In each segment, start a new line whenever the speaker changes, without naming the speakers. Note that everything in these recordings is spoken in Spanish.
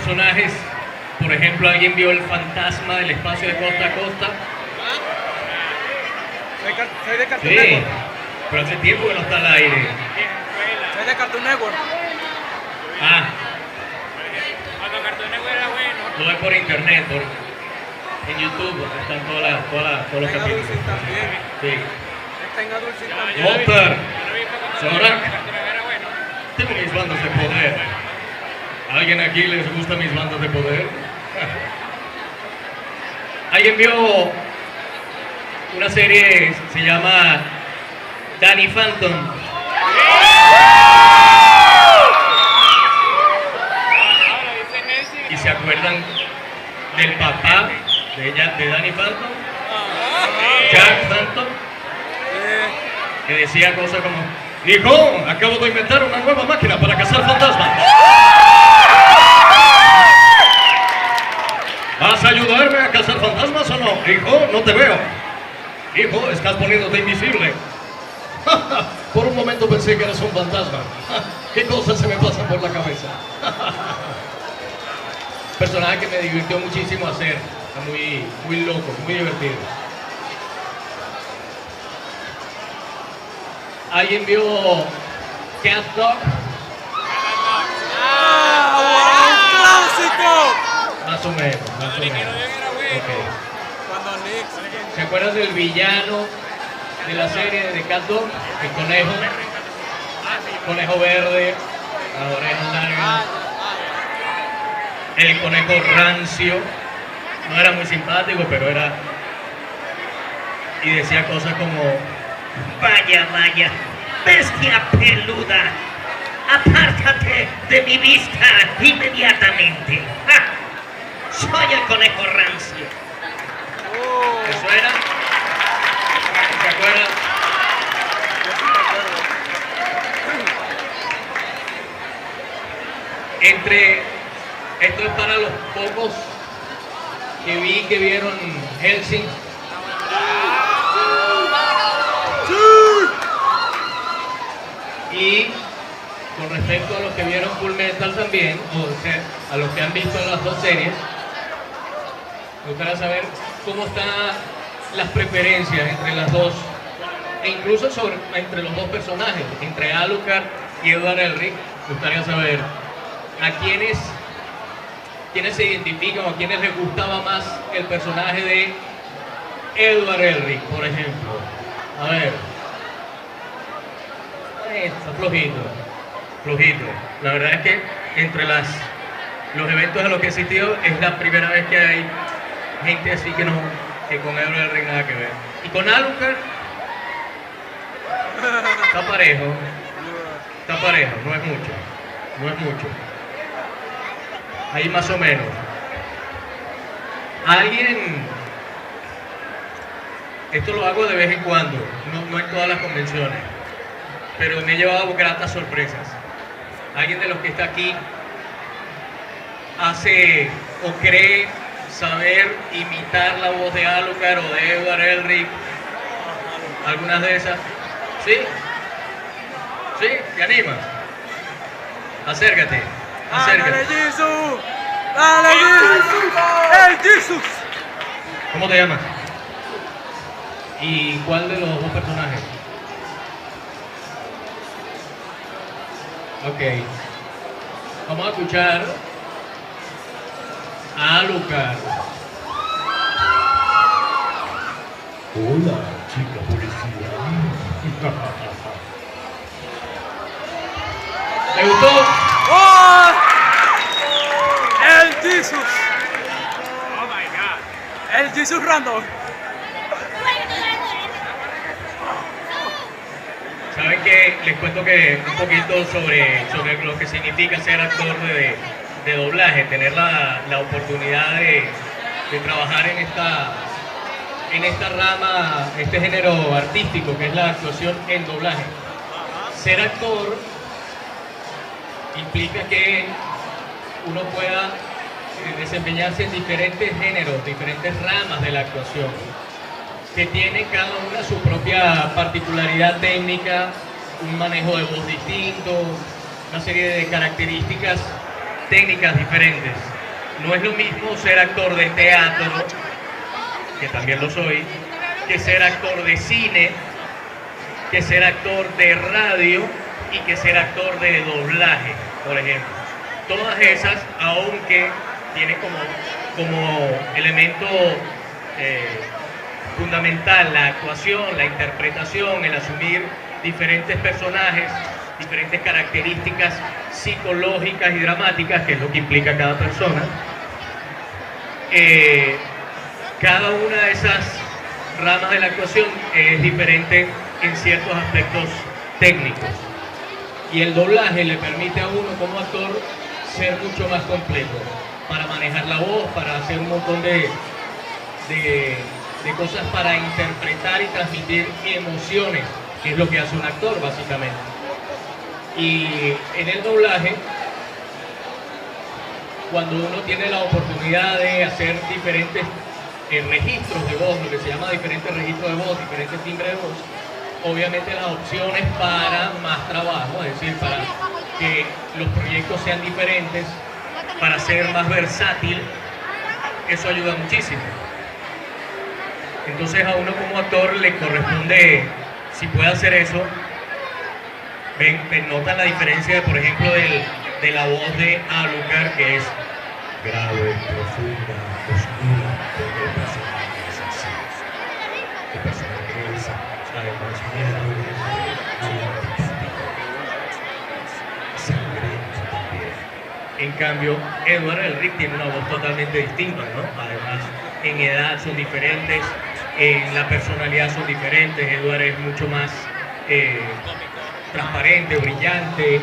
personajes, por ejemplo, ¿alguien vio El fantasma del espacio de costa a costa?
Soy de Cartoon
Sí,
Network.
pero hace tiempo que no está al aire.
Soy de Cartoon Network.
Ah,
Cuando Cartoon Network era bueno.
lo ves por internet, en YouTube están todos los
Tenga
capítulos.
Dulce también.
Sí.
Tenga Dulce también.
Walter,
Yo lo vi fue cuando
Zorak,
Cartoon Network era bueno.
tengo mis bandas de poder. ¿A alguien aquí les gustan mis bandas de poder? ¿Alguien vio una serie que se llama Danny Phantom?
Ahora dice Nancy.
¿Y se acuerdan del papá de Danny Phantom? Jack Phantom, que decía cosas como: hijo, acabo de inventar una nueva máquina para cazar fantasmas. ¿Vas a ayudarme a cazar fantasmas o no? Hijo, no te veo. Hijo, estás poniéndote invisible. Por un momento pensé que eras un fantasma. ¿Qué cosas se me pasan por la cabeza? Personaje que me divirtió muchísimo hacer. Está muy loco, muy divertido. ¿Alguien vio Cat Dog?
¡Un clásico!
Más o menos, más o menos.
Era bueno.
Ok.
Cuando Nick.
¿Se acuerdan del villano de la serie de Cat Dog? El conejo. Conejo verde, la oreja larga. El conejo rancio. No era muy simpático, pero era... Y decía cosas como: vaya, vaya, bestia peluda, apártate de mi vista inmediatamente. ¡Ja! Soy el conejo rancio. ¿Eso era? ¿Se acuerdan? Esto es para los pocos que vi que vieron Hellsing. Y con respecto a los que vieron Full Metal también, o sea, a los que han visto las dos series, me gustaría saber cómo están las preferencias entre las dos, e incluso entre los dos personajes, entre Alucard y Edward Elric. Me gustaría saber a quiénes se identifican o a quiénes les gustaba más el personaje de Edward Elric, por ejemplo. A ver. Está flojito, flojito. La verdad es que entre los eventos a los que he asistido es la primera vez que hay gente así que con Edward Elric nada que ver. Y con Alucard está parejo, no es mucho. Ahí más o menos. Alguien, esto lo hago de vez en cuando, no en todas las convenciones, pero me he llevado gratas sorpresas. Alguien de los que está aquí hace o cree saber imitar la voz de Alucard o de Edward Elric, algunas de esas. ¿Sí? ¿Sí? ¿Te animas? Acércate.
¡Dale, Jesus! ¡Dale, Jesus! ¡El Jesus!
¿Cómo te llamas? ¿Y cuál de los dos personajes? Ok. Vamos a escuchar a Alucard. Hola, chica policía. ¿Te gustó?
¡Oh! ¡El Jesus!
Oh my God.
¡El Jesus random!
¿Saben qué? Les cuento que un poquito sobre lo que significa ser actor de doblaje, tener la oportunidad de trabajar en esta rama, este género artístico que es la actuación en doblaje. Ser actor implica que uno pueda desempeñarse en diferentes géneros, diferentes ramas de la actuación, que tiene cada una su propia particularidad técnica, un manejo de voz distinto, una serie de características técnicas diferentes. no es lo mismo ser actor de teatro, que también lo soy, que ser actor de cine, que ser actor de radio y que ser actor de doblaje, por ejemplo. Todas esas, aunque tienen como elemento fundamental la actuación, la interpretación, el asumir diferentes personajes, diferentes características psicológicas y dramáticas, que es lo que implica cada persona. Cada una de esas ramas de la actuación es diferente en ciertos aspectos técnicos. Y el doblaje le permite a uno como actor ser mucho más completo, para manejar la voz, para hacer un montón de cosas para interpretar y transmitir emociones, que es lo que hace un actor básicamente. Y en el doblaje, cuando uno tiene la oportunidad de hacer diferentes registros de voz, lo que se llama diferentes registros de voz, diferentes timbres de voz, obviamente las opciones para más trabajo, es decir, para que los proyectos sean diferentes, para ser más versátil, eso ayuda muchísimo. Entonces a uno como actor le corresponde, si puede hacer eso, notan la diferencia, por ejemplo, de la voz de Alucard, que es grave, profunda, oscura, porque el personaje es así. El personaje es además miedo, sangriento también. En cambio, Edward Elric tiene una voz totalmente distinta, ¿no? Además, en edad son diferentes, en la personalidad son diferentes. Edward es mucho más transparente, brillante,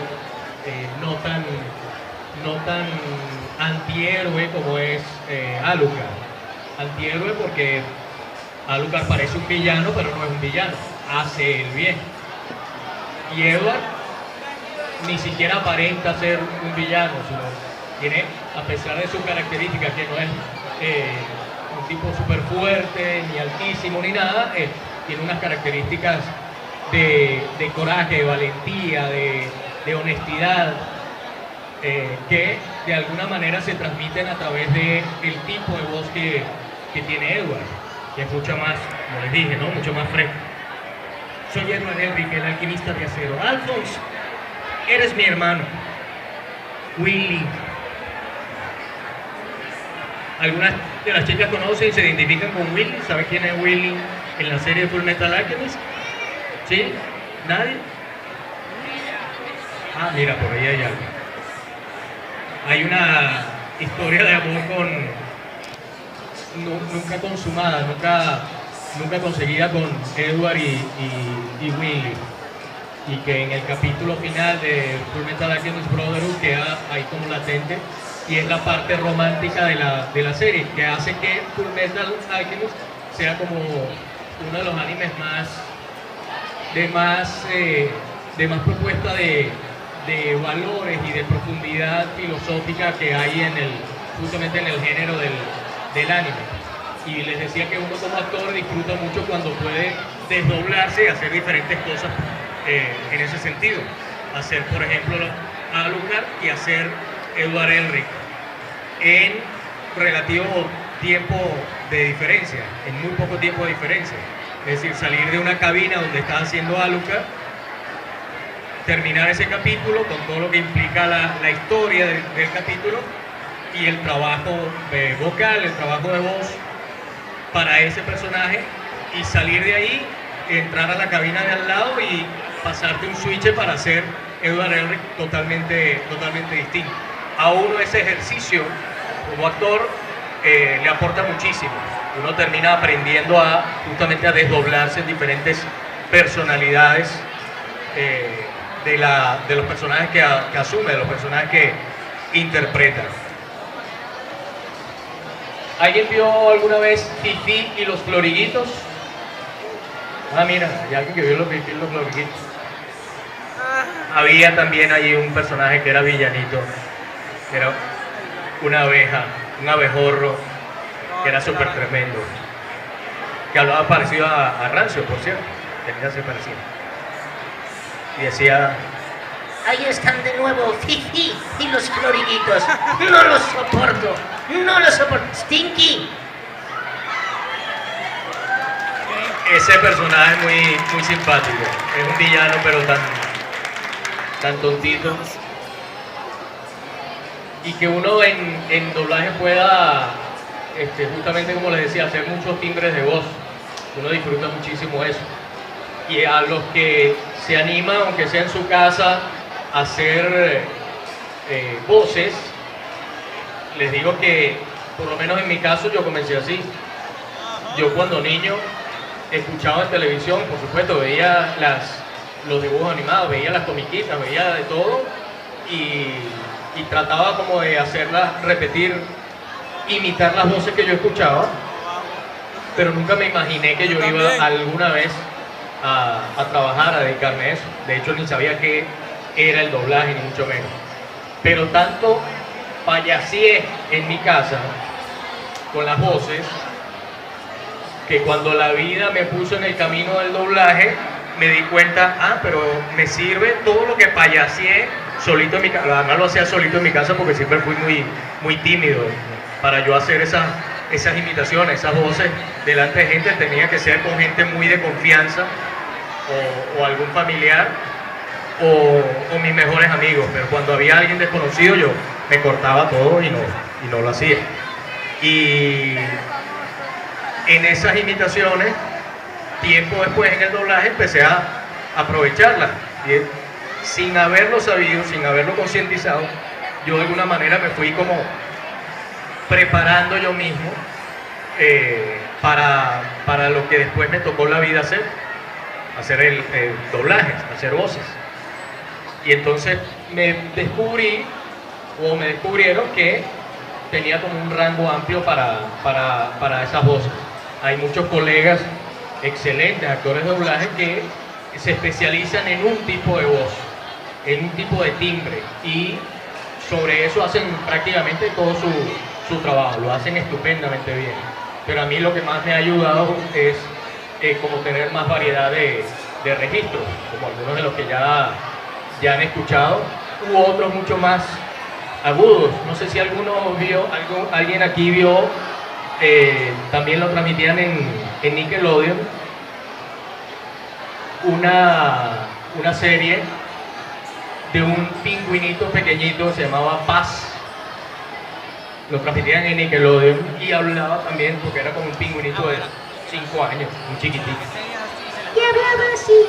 no tan antihéroe como es Alucard. Antihéroe porque Alucard parece un villano, pero no es un villano, hace el bien. Y Edward ni siquiera aparenta ser un villano, sino tiene, a pesar de sus características, que no es un tipo súper fuerte, ni altísimo, ni nada, tiene unas características de coraje, de valentía, de honestidad, que de alguna manera se transmiten a través del tipo de voz que tiene Edward, que es mucho más, como les dije, ¿no? Mucho más fresco. Soy Edward Elric, el alquimista de acero. Alphonse, eres mi hermano. Willy. Algunas de las chicas conocen y se identifican con Willy. ¿Saben quién es Willy en la serie de Full Metal Alchemist? ¿Sí? ¿Nadie? Ah, mira, por ahí hay algo. Hay una historia de amor nunca consumada, nunca conseguida con Edward y Willy. Y que en el capítulo final de Full Metal Alchemist Brotherhood queda ahí como latente, y es la parte romántica de la serie, que hace que Full Metal Alchemist sea como uno de los animes de más propuesta de valores y de profundidad filosófica que hay justamente en el género del anime. Y les decía que uno como actor disfruta mucho cuando puede desdoblarse y hacer diferentes cosas en ese sentido. Hacer, por ejemplo, Alucard y hacer Edward Elric en relativo tiempo de diferencia, en muy poco tiempo de diferencia. Es decir, salir de una cabina donde está haciendo Alucard, terminar ese capítulo con todo lo que implica la historia del capítulo y el trabajo vocal, el trabajo de voz para ese personaje, y salir de ahí, entrar a la cabina de al lado y pasarte un switch para hacer Edward Elric totalmente distinto. A uno ese ejercicio como actor le aporta muchísimo. Uno termina aprendiendo justamente a desdoblarse en diferentes personalidades de los personajes que asume, de los personajes que interpreta. ¿Alguien vio alguna vez Fifi y los Floriguitos? Ah, mira, hay alguien que vio los Fifi y los Floriguitos. Había también allí un personaje que era villanito, que era una abeja, un abejorro, que era súper tremendo, que hablaba parecido a Rancio, por cierto, tenía ese parecido. Y decía,
Ahí están de nuevo Fifi y los floriguitos. No los soporto. No los soporto. Stinky.
Ese personaje es muy simpático. Es un villano, pero tan tontito. Y que uno en doblaje pueda, justamente como les decía, hacer muchos timbres de voz. Uno disfruta muchísimo eso. Y a los que se animan, aunque sea en su casa, a hacer voces, les digo que, por lo menos en mi caso, yo comencé así. Yo cuando niño escuchaba en televisión, por supuesto, veía los dibujos animados, veía las comiquitas, veía de todo y trataba como de hacerlas repetir, imitar las voces que yo escuchaba, pero nunca me imaginé que yo iba alguna vez a trabajar, a dedicarme a eso. De hecho, ni sabía qué era el doblaje, ni mucho menos. Pero tanto payaseé en mi casa con las voces, que cuando la vida me puso en el camino del doblaje, me di cuenta, pero me sirve todo lo que payaseé solito en mi casa. Además lo hacía solito en mi casa porque siempre fui muy tímido. Para yo hacer esas imitaciones, esas voces delante de gente, tenía que ser con gente muy de confianza, o algún familiar, o mis mejores amigos. Pero cuando había alguien desconocido, yo me cortaba todo y no lo hacía. Y en esas imitaciones, tiempo después en el doblaje, empecé a aprovecharlas. Y sin haberlo sabido, sin haberlo concientizado, yo de alguna manera me fui como preparando yo mismo para lo que después me tocó la vida hacer el doblaje, hacer voces. Y entonces me descubrieron que tenía como un rango amplio para esas voces. Hay muchos colegas excelentes actores de doblaje que se especializan en un tipo de voz, en un tipo de timbre, y sobre eso hacen prácticamente todo su trabajo, lo hacen estupendamente bien. Pero a mí lo que más me ha ayudado es como tener más variedad de registros, como algunos de los que ya han escuchado, u otros mucho más agudos. No sé si alguien aquí vio, también lo transmitían en Nickelodeon, una serie de un pingüinito pequeñito que se llamaba Paz. Lo transmitían en Nickelodeon y hablaba también, porque era como un pingüinito de 5 años, un chiquitito.
Y hablaba así,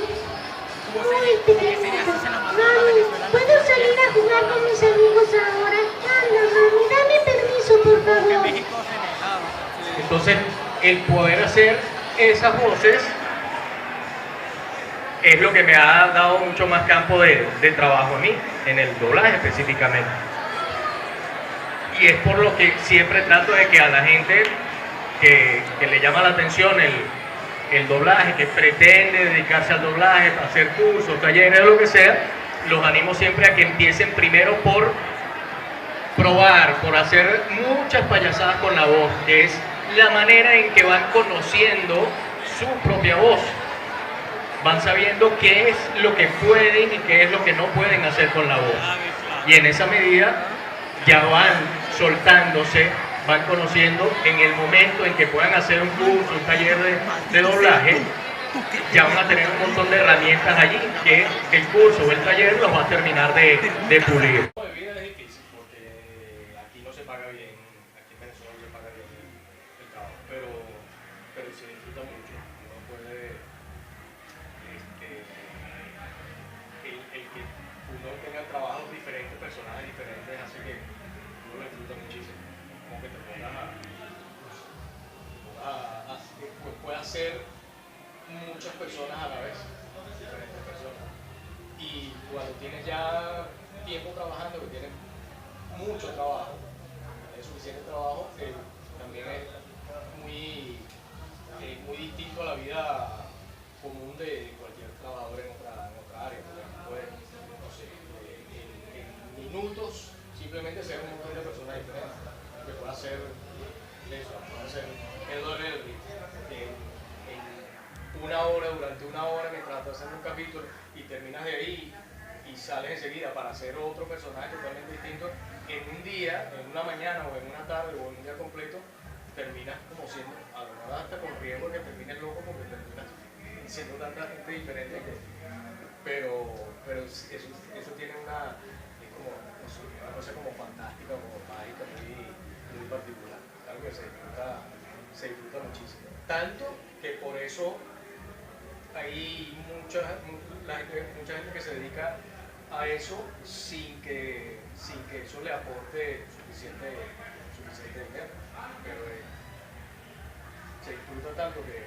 muy pequeñito. Mami, ¿puedo salir a jugar con mis amigos ahora? Anda, mami, dame permiso, por favor.
Entonces, el poder hacer esas voces es lo que me ha dado mucho más campo de trabajo a mí, en el doblaje específicamente. Y es por lo que siempre trato de que a la gente que le llama la atención el doblaje, que pretende dedicarse al doblaje, hacer cursos, talleres o lo que sea, los animo siempre a que empiecen primero por probar, por hacer muchas payasadas con la voz, que es la manera en que van conociendo su propia voz. Van sabiendo qué es lo que pueden y qué es lo que no pueden hacer con la voz. Y en esa medida ya van soltándose, van conociendo. En el momento en que puedan hacer un curso, un taller de doblaje, ya van a tener un montón de herramientas allí que el curso o el taller los va a terminar de pulir. La vida es difícil porque aquí no se paga bien, aquí en Venezuela no se paga bien el trabajo, pero se disfruta mucho. Uno puede, el que uno tenga trabajos diferentes, personajes diferentes, hace que uno lo disfruta muchísimo. Como que te pongas pueda ser muchas personas a la vez, diferentes personas. Y cuando tienes ya tiempo trabajando, que tienes mucho trabajo, es suficiente trabajo, también es muy distinto a la vida común de cualquier trabajador en otra área. No sé, en minutos simplemente ser un montón de personas diferentes, que pueda hacer eso, puede ser el doble del ritmo. Durante una hora mientras estás haciendo un capítulo y terminas de ahí, y sales enseguida para hacer otro personaje totalmente distinto, en un día, en una mañana o en una tarde o en un día completo, terminas como siendo, a lo mejor hasta con riesgo que termines loco porque terminas siendo tanta gente diferente pero eso tiene una, es como, no sé, una cosa como fantástica, como mágica, muy particular, algo que se disfruta muchísimo. Tanto que por eso hay mucha gente que se dedica a eso sin que eso le aporte suficiente dinero. Pero se disfruta tanto que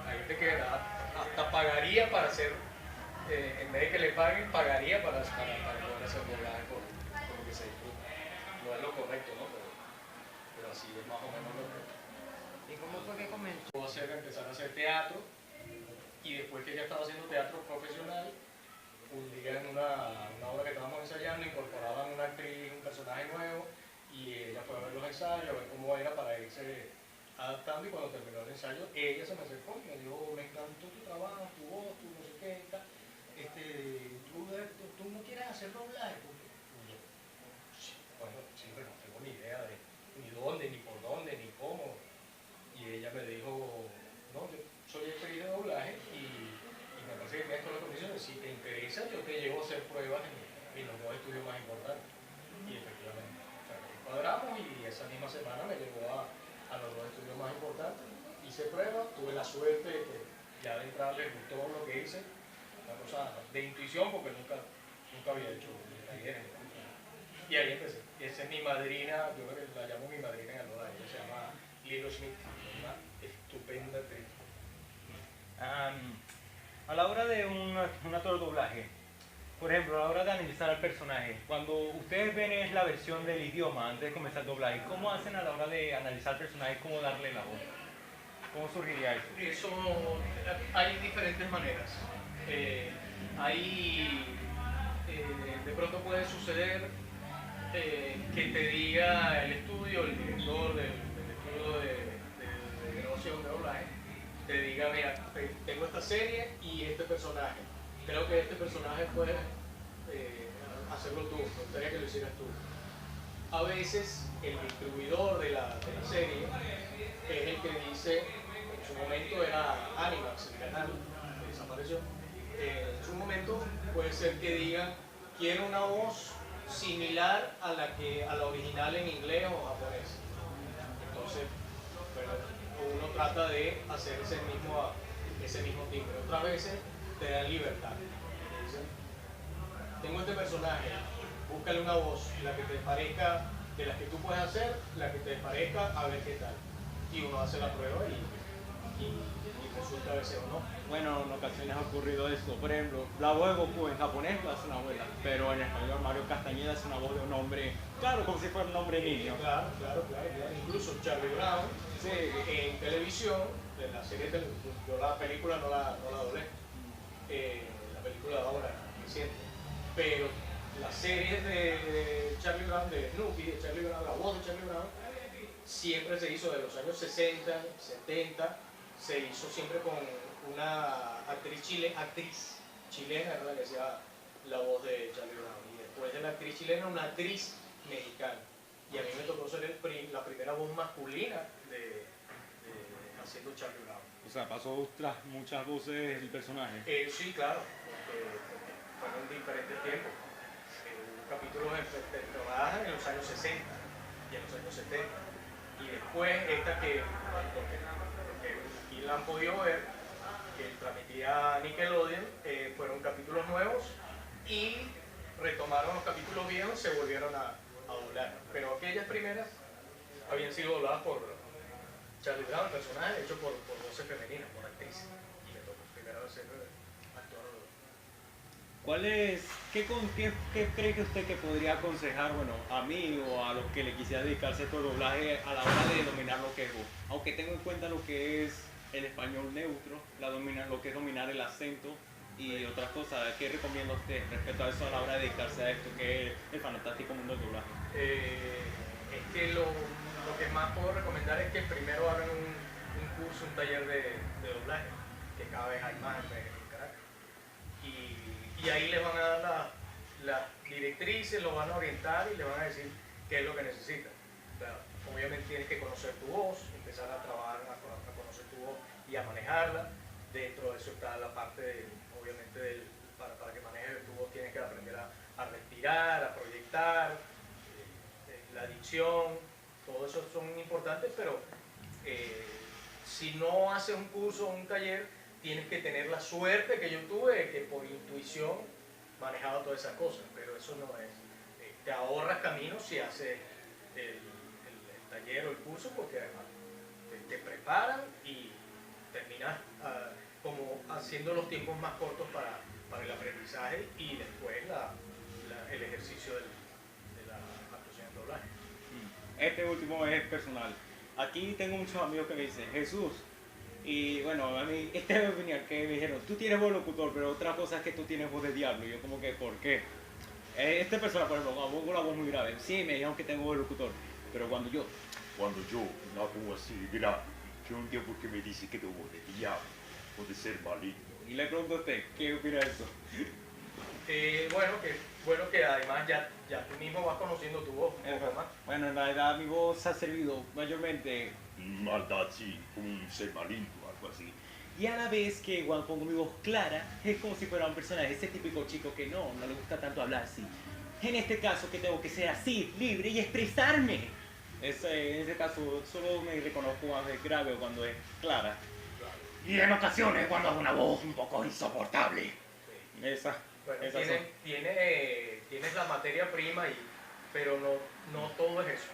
hay gente que hasta pagaría para hacer, en vez de que le paguen, pagaría para poder hacer doblaje por lo que se disfruta. No es lo correcto, ¿no? Pero así es más o menos lo que...
¿Y cómo fue que comenzó?
Empezar a hacer teatro, y después que ya estaba haciendo teatro profesional, un día en una obra que estábamos ensayando incorporaban una actriz, un personaje nuevo, y ella fue a ver los ensayos, a ver cómo era para irse adaptando, y cuando terminó el ensayo ella se me acercó y me dijo: me encantó tu trabajo, tu voz, tu no sé qué, tú no quieres hacer doblaje. Y yo, bueno, sí, pero no tengo ni idea de ni dónde, ni por dónde, ni cómo. Y ella me dijo: no, yo soy actriz de doblaje y me parece que tienes todas las condiciones. Si te interesa, yo te llevo a hacer pruebas en los dos estudios más importantes. Y efectivamente, o sea, cuadramos, y esa misma semana me llevó a los dos estudios más importantes. Hice pruebas, tuve la suerte de que ya de entrada les gustó lo que hice, una cosa de intuición, porque nunca había hecho talleres. Y ahí empecé. Y esa es mi madrina, yo la llamo mi madrina en el doblaje, ella se llama Lilo Schmidt, una estupenda actriz.
A la hora de un actor de doblaje, por ejemplo, a la hora de analizar al personaje, cuando ustedes ven la versión del idioma antes de comenzar el doblaje, ¿cómo hacen a la hora de analizar al personaje, cómo darle la voz? ¿Cómo surgiría eso?
Eso hay diferentes maneras. De pronto puede suceder que te diga el estudio, el director del estudio de grabación de doblaje, te diga: mira, tengo esta serie y este personaje, creo que este personaje puede hacerlo tú, me gustaría que lo hicieras tú. A veces el distribuidor de la serie es el que dice, en su momento era Animax, el canal que desapareció, en su momento puede ser que digan: quiero una voz similar a la original en inglés o japonés. Entonces, uno trata de hacer ese mismo timbre. Otras veces te dan libertad. Te dicen: tengo este personaje, búscale una voz, la que te parezca, de las que tú puedes hacer, la que te parezca, a ver qué tal. Y uno hace la prueba y resulta a veces o no.
Bueno, en ocasiones ha ocurrido esto. Por ejemplo, la voz de Goku en japonés lo hace una abuela, pero en español Mario Castañeda es una voz de un hombre, claro, como si fuera un hombre niño.
Claro. Incluso Charlie Brown,
Sí.
en televisión, de la serie de televisión, yo la película no la doblé, la película de ahora, reciente, pero las series de Charlie Brown, de Snoopy, de Charlie Brown, la voz de Charlie Brown, siempre se hizo de los años 60, 70, se hizo siempre con una actriz chilena, ¿verdad?, que hacía la voz de Charlie Brown. Y después de la actriz chilena, una actriz mexicana. Y a mí me tocó ser la primera voz masculina haciendo Charlie Brown.
O sea, pasó tras muchas voces el personaje.
Sí, claro, porque fueron diferentes tiempos. Hubo capítulos temporadas en los años 60 y en los años 70. Y después esta porque aquí la han podido ver, que transmitía Nickelodeon, fueron capítulos nuevos y retomaron los capítulos viejos, se volvieron a doblar. Pero aquellas primeras habían sido dobladas por Charlie Brown, el personaje hecho por voces femeninas, por actrices. Y me tocó primero ser actor.
¿Qué cree que usted que podría aconsejar, bueno, a mí o a los que le quisiera dedicarse a este doblaje a la hora de dominar lo que es voz? Aunque tengo en cuenta lo que es el español neutro, lo que es dominar el acento y otras cosas. ¿Qué recomienda usted respecto a eso a la hora de dedicarse a esto, que es el fantástico mundo del doblaje?
Es que lo que más puedo recomendar es que primero hagan un curso, un taller de doblaje, que cada vez hay más en Caracas. Y y ahí les van a dar las directrices, lo van a orientar y le van a decir qué es lo que necesitan. O sea, obviamente tienes que conocer tu voz, empezar a trabajar, a conocer tu voz y a manejarla. Dentro de eso está la parte, obviamente, para que manejes tu voz tienes que aprender a respirar, a proyectar, la dicción, todo eso son importantes, pero si no haces un curso o un taller, tienes que tener la suerte que yo tuve, que por intuición manejaba todas esas cosas, pero eso no es. Te ahorras caminos si haces el taller o el curso, porque además te preparan y terminas como haciendo los tiempos más cortos para el aprendizaje y después el ejercicio de la actuación en doblaje.
Este último es personal. Aquí tengo muchos amigos que me dicen, Jesús, y bueno, a mí, esta es mi opinión, que me dijeron, tú tienes voz locutor, pero otra cosa es que tú tienes voz de diablo. Y yo como que, ¿por qué? Esta persona, por ejemplo, pongo una voz muy grave. Sí, me dijeron que tengo voz de locutor, pero cuando yo
una voz así grave, yo no entiendo por qué me dice que tengo voz de diablo o de ser maligno.
y le pregunto a usted, ¿qué opina de eso?
Bueno, que además ya tú mismo vas conociendo tu voz un poco más.
Bueno, en realidad mi voz ha servido mayormente,
Maldad, sí, como un ser maligno, algo así.
y a la vez que cuando pongo mi voz clara, es como si fuera un personaje, ese típico chico que no le gusta tanto hablar así. En este caso que tengo que ser así, libre y expresarme. En ese caso solo me reconozco cuando es grave o cuando es clara. Y en ocasiones cuando hago una voz un poco insoportable. Esa.
Bueno,
esas son.
tienes la materia prima, pero no todo es eso.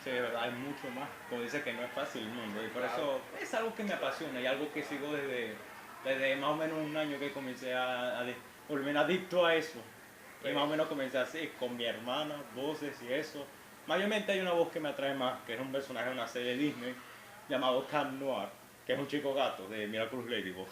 Sí, de verdad, hay mucho más. Como dice que no es fácil el mundo. Y por
Claro.
eso es algo que me apasiona y algo que sigo desde más o menos un año que comencé a volverme adicto a eso. Y más o menos comencé así, con mi hermana, voces y eso. Mayormente hay una voz que me atrae más, que es un personaje de una serie de Disney llamado Cam Noir, que es un chico gato de Miraculous Ladybug.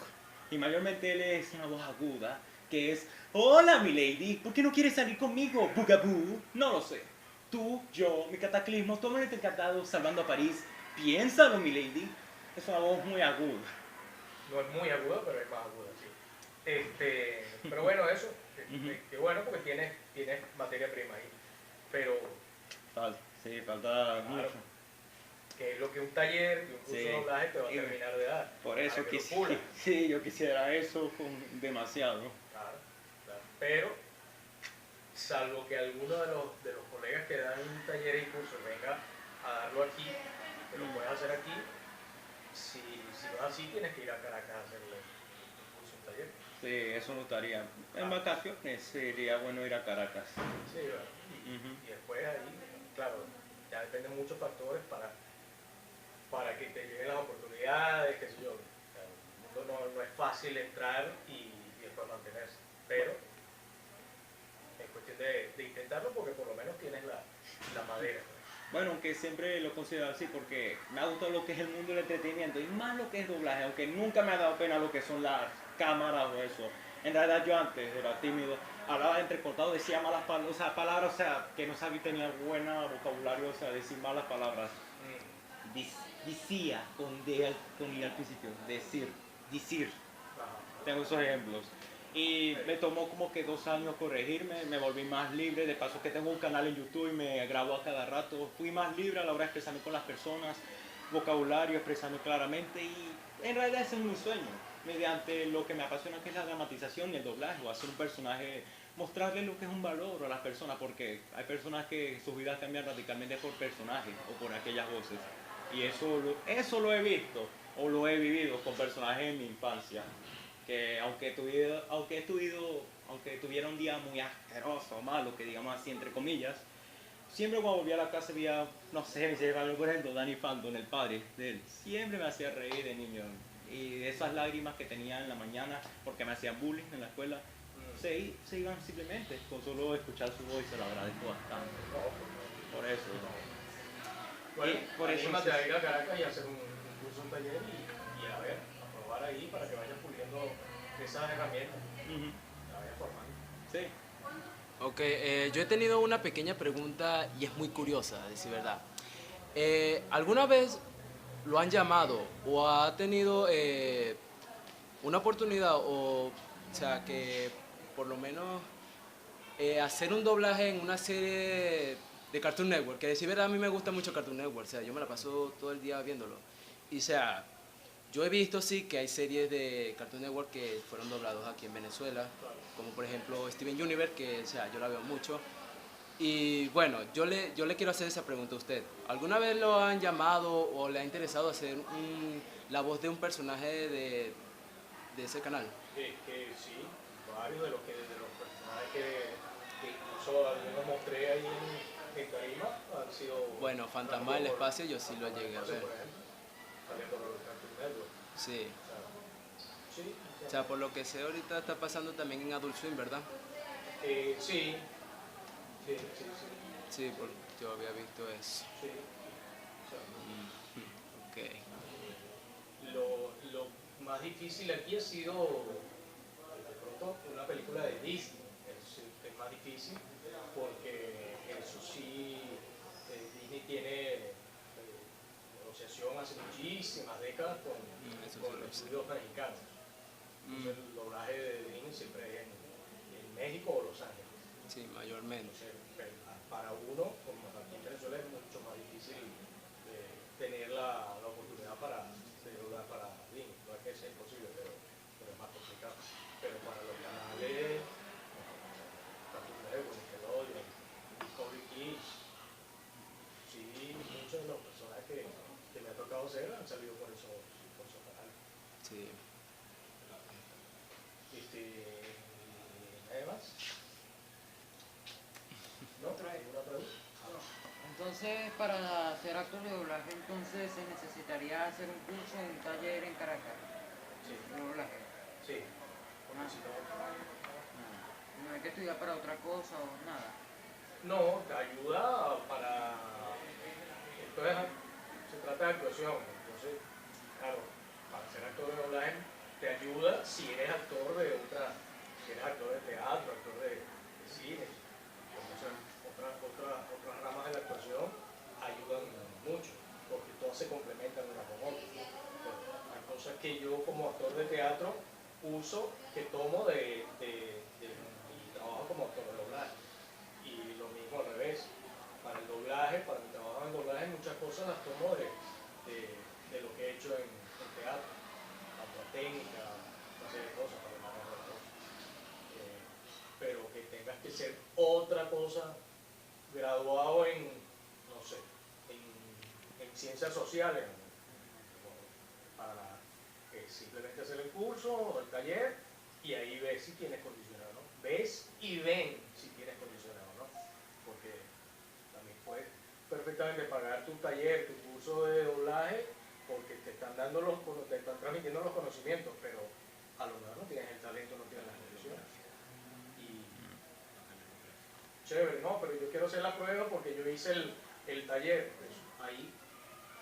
Y mayormente él es una voz aguda, que es, hola mi lady, ¿por qué no quieres salir conmigo, Bugaboo? No lo sé. Tú, yo, mi cataclismo, todo el mundo encantado salvando a París. Piénsalo, mi lady. Es una voz muy aguda.
No es muy aguda, pero es más aguda, sí. Pero bueno, eso, que bueno, porque tienes materia prima ahí. Pero,
Falta mucho.
que es lo que un taller, que un curso
Sí.
de doblaje te va a
Y
terminar de dar.
Por
para
eso
que lo pulas.
sí, yo quisiera eso demasiado.
Claro. Pero, salvo que alguno de los colegas que dan talleres y cursos venga a darlo aquí, que lo puedes hacer aquí, si no es así, tienes que ir a Caracas a hacerle un curso, un taller.
Sí, eso no estaría. En vacaciones sería bueno ir a Caracas.
Sí, ¿verdad? Y después ahí, claro, ya dependen muchos factores para que te lleguen las oportunidades, qué sé yo. O sea, el mundo no es fácil entrar y después mantenerse, pero es cuestión de intentarlo porque por lo menos tienes la madera.
Bueno, aunque siempre lo considero así porque me ha gustado lo que es el mundo del entretenimiento y más lo que es doblaje, aunque nunca me ha dado pena lo que son las cámaras o eso. En realidad yo antes era tímido, hablaba entrecortado, decía malas palabras, o sea, que no sabía, tenía buen vocabulario, o sea, decir malas palabras. Decía con I al principio, decir. Tengo esos ejemplos. Y me tomó como que 2 años corregirme, me volví más libre, de paso que tengo un canal en YouTube y me grabo a cada rato. Fui más libre a la hora de expresarme con las personas, vocabulario, expresarme claramente y en realidad ese es mi sueño, mediante lo que me apasiona que es la dramatización y el doblaje, o hacer un personaje, mostrarle lo que es un valor a las personas, porque hay personas que sus vidas cambian radicalmente por personajes o por aquellas voces. Y eso lo he visto o lo he vivido con personajes en mi infancia. Que aunque tuviera un día muy asqueroso o malo, que digamos así entre comillas, siempre cuando volvía a la casa veía, no sé, mi serie favorita, por ejemplo, Danny Phantom, el padre de él, siempre me hacía reír de niño. Y esas lágrimas que tenía en la mañana porque me hacían bullying en la escuela, se iban simplemente con solo escuchar su voz y se lo agradezco bastante. Por eso.
Bueno,
por eso
anímate
sí.
a ir a Caracas y hacer un curso, un taller y a ver, a probar ahí para que vayas puliendo esas herramientas, la vayas formando.
Sí.
Ok, yo he tenido una pequeña pregunta y es muy curiosa, a decir verdad. ¿Alguna vez lo han llamado o ha tenido una oportunidad o sea, que por lo menos hacer un doblaje en una serie de Cartoon Network, que decir verdad a mí me gusta mucho Cartoon Network, o sea, yo me la paso todo el día viéndolo. Y o sea, yo he visto sí que hay series de Cartoon Network que fueron doblados aquí en Venezuela, como por ejemplo Steven Universe, que o sea, yo la veo mucho. Y bueno, yo le quiero hacer esa pregunta a usted. ¿Alguna vez lo han llamado o le ha interesado hacer la voz de un personaje de ese canal?
Que sí, varios de los personajes que incluso algunos mostré ahí en Tarima han sido...
Bueno, Fantasma del Espacio yo sí lo llegué a ver.
Por ejemplo, salió por los Cartoon Network.
Sí.
Sí,
O sea, por lo que sé ahorita está pasando también en Adult Swim, ¿verdad?
sí. Sí.
Sí, yo había visto eso.
Sí.
Ok.
Lo más difícil aquí ha sido, de pronto, una película de Disney. Es más difícil porque eso sí, Disney tiene negociación hace muchísimas décadas con los estudios mexicanos. Entonces, el doblaje de Disney siempre es en México o Los Ángeles.
Sí, mayormente.
Entonces, para uno, como aquí en Venezuela, es mucho más difícil tener la oportunidad de doblar para Disney. No es que sea imposible, pero es más complicado. Pero para los canales, Cartoon Network, Nickelodeon, Discovery Kids, sí, muchos de los personajes que me ha tocado hacer han salido por esos canales.
Sí.
¿Nada más? ¿No? ¿Alguna pregunta?
Entonces, para ser actor de doblaje, entonces se necesitaría hacer un curso, un taller en Caracas.
Sí.
De doblaje.
Sí.
No hay que estudiar para otra cosa o nada.
No, te ayuda para... Entonces, se trata de actuación. Entonces, claro, para ser actor de doblaje te ayuda si eres actor de si eres actor de teatro, actor de cine. Entonces, otras ramas de la actuación ayudan mucho, porque todas se complementan una con otra. Hay cosas que yo como actor de teatro uso, que tomo de mi trabajo como actor de doblaje. Y lo mismo al revés. Para el doblaje, para mi trabajo en doblaje, muchas cosas las tomo de lo que he hecho en teatro. Tanto técnica, una serie de cosas, para el manejo de las cosas. Pero que tengas que ser otra cosa, graduado en, no sé, en ciencias sociales, para simplemente hacer el curso o el taller y ahí ves si tienes condicionado, ¿no? Ves y ven si tienes condicionado, ¿no? Porque también puedes perfectamente pagar tu taller, tu curso de doblaje, porque te están transmitiendo los conocimientos, pero a lo mejor no tienes el talento, no tienes las condiciones. Chévere, no, pero yo quiero hacer la prueba porque yo hice el taller. Pues, hay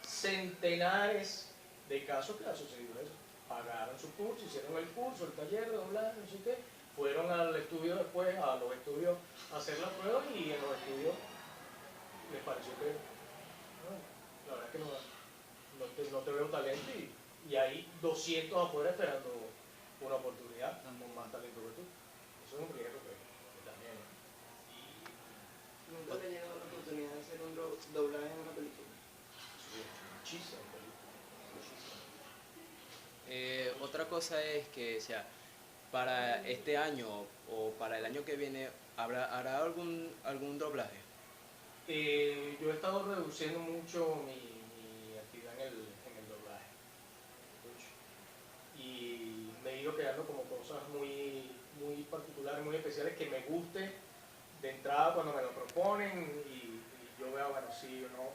centenares de casos que ha sucedido eso. Pagaron su curso, hicieron el curso, el taller de doblaje, no sé qué, fueron al estudio después, a los estudios a hacer la prueba y en los estudios les pareció que la verdad es que no te veo talento y hay 200 afuera esperando una oportunidad con más talento que tú. Eso es un riesgo que también.
¿Nunca te ha llegado la oportunidad de hacer un doblaje en una película?
Sí, muchísimas películas.
Otra cosa es que, o sea, para este año o para el año que viene, ¿hará algún doblaje?
Yo he estado reduciendo mucho mi actividad en el doblaje. Y me he ido quedando como cosas muy particulares, muy especiales que me guste de entrada cuando me lo proponen y yo veo, bueno, sí o no.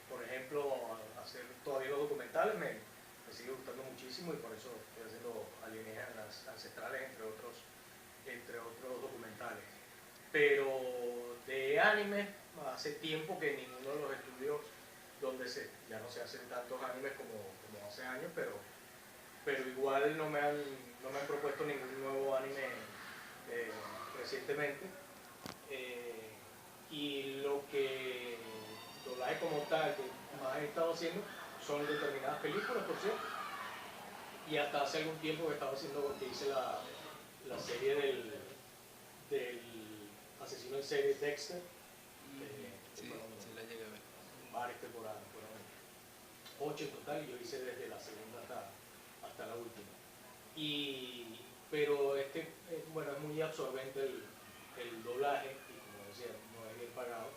Por ejemplo, hacer todavía los documentales me sigue gustando muchísimo y por eso estoy haciendo Alienígenas Ancestrales, entre otros documentales. Pero de anime, hace tiempo que ninguno de los estudios donde ya no se hacen tantos animes como hace años, pero igual no me han propuesto ningún nuevo anime recientemente. Y lo que doblaje como tal que más he estado haciendo son determinadas películas, por cierto, y hasta hace algún tiempo que estaba haciendo, que hice la serie del asesino en serie Dexter.
Sí, sí la llegué a ver.
Varias temporadas, fueron 8 en total y yo hice desde la segunda hasta la última. Pero bueno, es muy absorbente el doblaje y como decía, no es bien pagado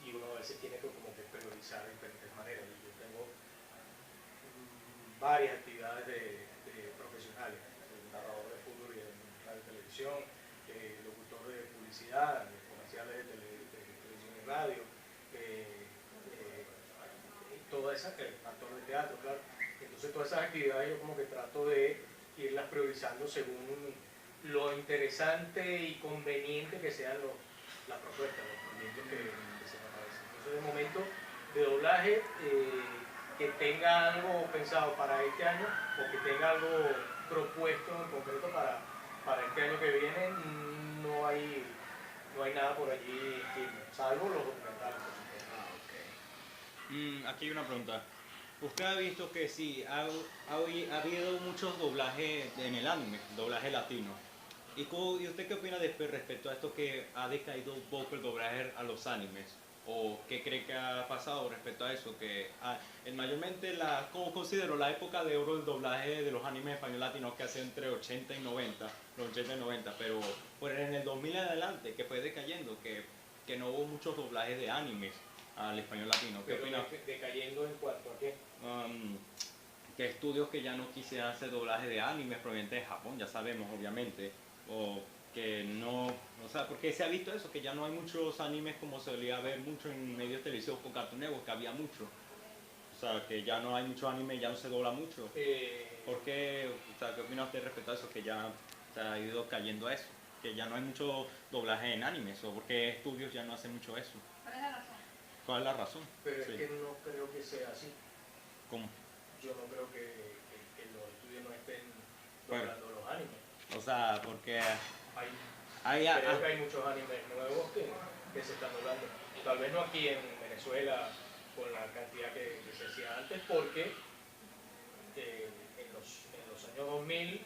y uno a veces tiene que como que priorizar de diferentes maneras. Y yo tengo varias actividades de profesionales, narrador de fútbol y de radio y televisión, locutor de publicidad, de comerciales de televisión y radio, toda esa, actor de teatro, claro. Entonces todas esas actividades yo como que trato de irlas priorizando según lo interesante y conveniente que sean las propuestas, los proyectos que se me aparecen. Entonces de momento de doblaje que tenga algo pensado para este año o que tenga algo propuesto en concreto para este año que viene, no hay nada por allí firme, salvo los documentales, por supuesto.
Aquí hay una pregunta. ¿Usted ha visto que sí, ha habido muchos doblajes en el anime, doblaje latino? ¿Y usted qué opina respecto a esto que ha decaído un poco el doblaje a los animes? ¿O qué cree que ha pasado respecto a eso? Que mayormente, como considero, la época de oro del doblaje de los animes español latinos que hace entre 80 y 90, los 80 y 90, pero pues en el 2000 en adelante, que fue decayendo, que no hubo muchos doblajes de animes al español latino. ¿Qué opina?
¿Decayendo en cuanto a qué?
Que estudios que ya no quisieran hacer doblaje de animes provenientes de Japón, ya sabemos obviamente, o que no, o sea, porque se ha visto eso, que ya no hay muchos animes como se solía ver mucho en medios televisivos con Cartoon Network, que había mucho. O sea, que ya no hay mucho anime, ya no se dobla mucho. ¿Por qué? O sea, ¿qué opina usted respecto a eso, que ya se ha ido cayendo a eso? Que ya no hay mucho doblaje en animes, o porque estudios ya no hacen mucho eso.
¿Cuál es la razón?
¿Cuál es la razón?
Pero
Sí.
es que no creo que sea así.
¿Cómo?
Yo no creo que los estudios no estén doblando los animes.
O sea, porque
Creo que hay muchos animes nuevos que se están doblando. Tal vez no aquí en Venezuela con la cantidad que se hacía antes, porque en los años 2000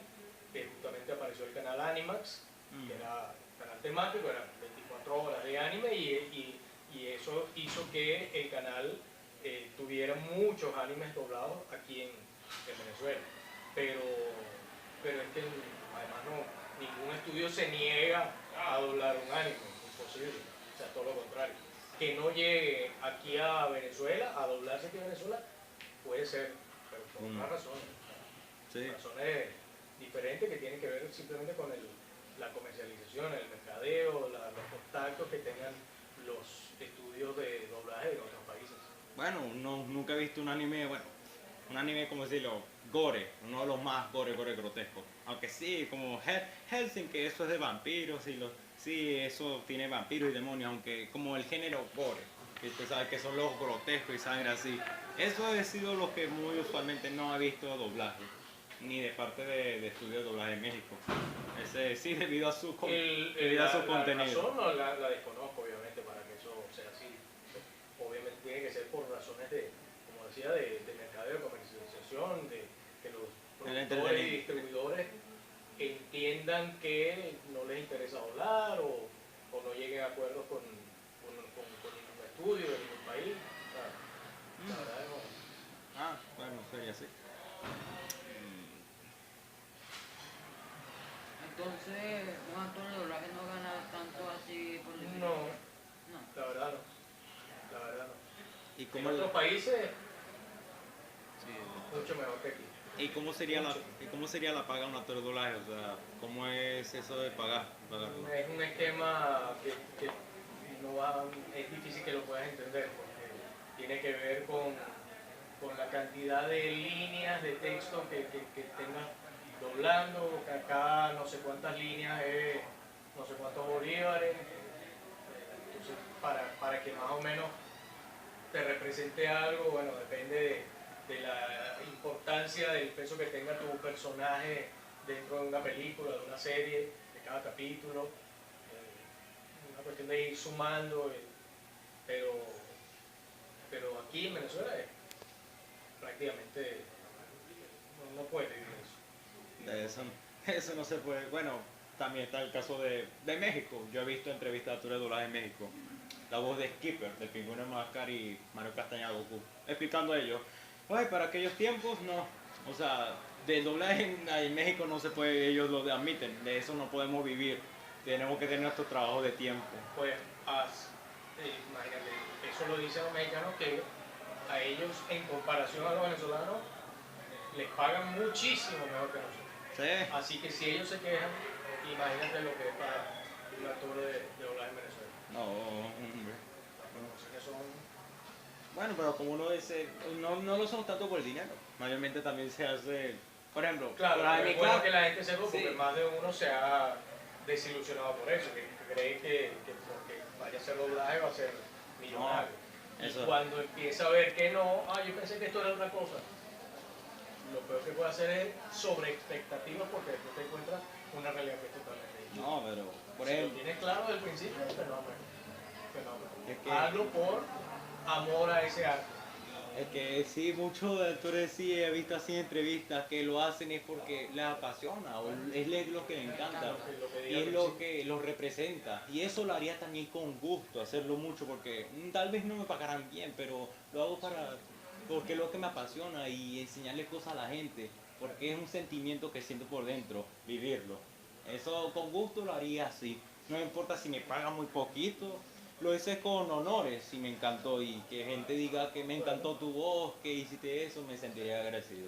justamente apareció el canal Animax, que era un canal temático, eran 24 horas de anime y eso hizo que el canal tuviera muchos animes doblados aquí en Venezuela. Pero es que además ningún estudio se niega a doblar un anime, imposible, o sea, todo lo contrario. Que no llegue aquí a Venezuela, a doblarse aquí a Venezuela, puede ser, pero por otras razones.
Sí.
Razones diferentes que tienen que ver simplemente con la comercialización, el mercadeo, los contactos que tengan los estudios de doblaje de otros países.
Bueno, nunca he visto un anime, como decirlo, gore, uno de los más gore grotescos. Aunque sí, como Hellsing, que eso es de vampiros, sí, eso tiene vampiros y demonios, aunque como el género gore, que usted sabe que son los grotescos y sangre así. Eso ha sido lo que muy usualmente no he visto doblaje, ni de parte de estudios de doblaje en México. Sí, debido a su contenido.
La razón no la desconozco, obviamente, para que eso sea así. Obviamente tiene que ser por razones como decía, de mercadeo, de comercialización, de que los productores y distribuidores entiendan que no les interesa doblar o no lleguen a acuerdos con ningún estudio de ningún país. La verdad no.
Bueno, sería así.
Entonces, un actor de doblaje no gana tanto así por decirlo.
No, la verdad no.
¿Y
En otros países, mucho mejor que aquí.
¿Y cómo sería la paga de un actor de doblaje? O sea, ¿cómo es eso de pagarlo?
Es un esquema que es difícil que lo puedas entender porque tiene que ver con la cantidad de líneas de texto que tengas doblando, que acá no sé cuántas líneas es, no sé cuántos bolívares. Entonces, para que más o menos te represente algo, bueno, depende de la importancia del peso que tenga tu personaje dentro de una película, de una serie, de cada capítulo. Una cuestión de ir sumando, pero aquí en Venezuela prácticamente no puedes vivir eso.
Eso no se puede. Bueno, también está el caso de México. Yo he visto entrevistas de actores de doblaje en México. La voz de Skipper, del Pingüino Máscar y Mario Castañeda Goku, explicando a ellos, oye, para aquellos tiempos no, o sea, del doblaje en México no se puede, ellos lo admiten, de eso no podemos vivir, tenemos que tener nuestro trabajo de tiempo.
Pues, imagínate, eso lo dicen los mexicanos que a ellos, en comparación a los venezolanos, les pagan muchísimo mejor que nosotros.
Sí.
Así que si ellos se quejan, imagínate lo que es para un actor de doblaje en Venezuela.
No, hombre.
Así que son...
Bueno, pero como uno dice, no lo son tanto por el dinero, mayormente también se hace, por ejemplo,
Claro,
para
es
mi
bueno
clase-
que la gente sepa porque
Sí.
más de uno se ha desilusionado por eso, que cree que porque vaya a hacer doblaje va a ser millonario.
No,
y
eso.
cuando empieza a ver que no, yo pensé que esto era otra cosa. Lo peor que puede hacer es sobre expectativas porque después te encuentras una realidad que es totalmente distinta.
No, pero, por
Si lo
ejemplo,
tienes claro desde el principio, fenómeno.
Es que-
Hazlo por amor a ese arte.
es que sí, muchos actores sí he visto así en entrevistas que lo hacen es porque les apasiona o es lo que les encanta
Lo que
y
diga
es
al
lo
principio.
que los representa y eso lo haría también con gusto, hacerlo mucho porque tal vez no me pagaran bien, pero lo hago porque es lo que me apasiona y enseñarle cosas a la gente, porque es un sentimiento que siento por dentro, vivirlo. Eso con gusto lo haría así, no me importa si me pagan muy poquito. Lo hice con honores y me encantó y que gente diga que me encantó tu voz, que hiciste eso, me sentiría agradecido.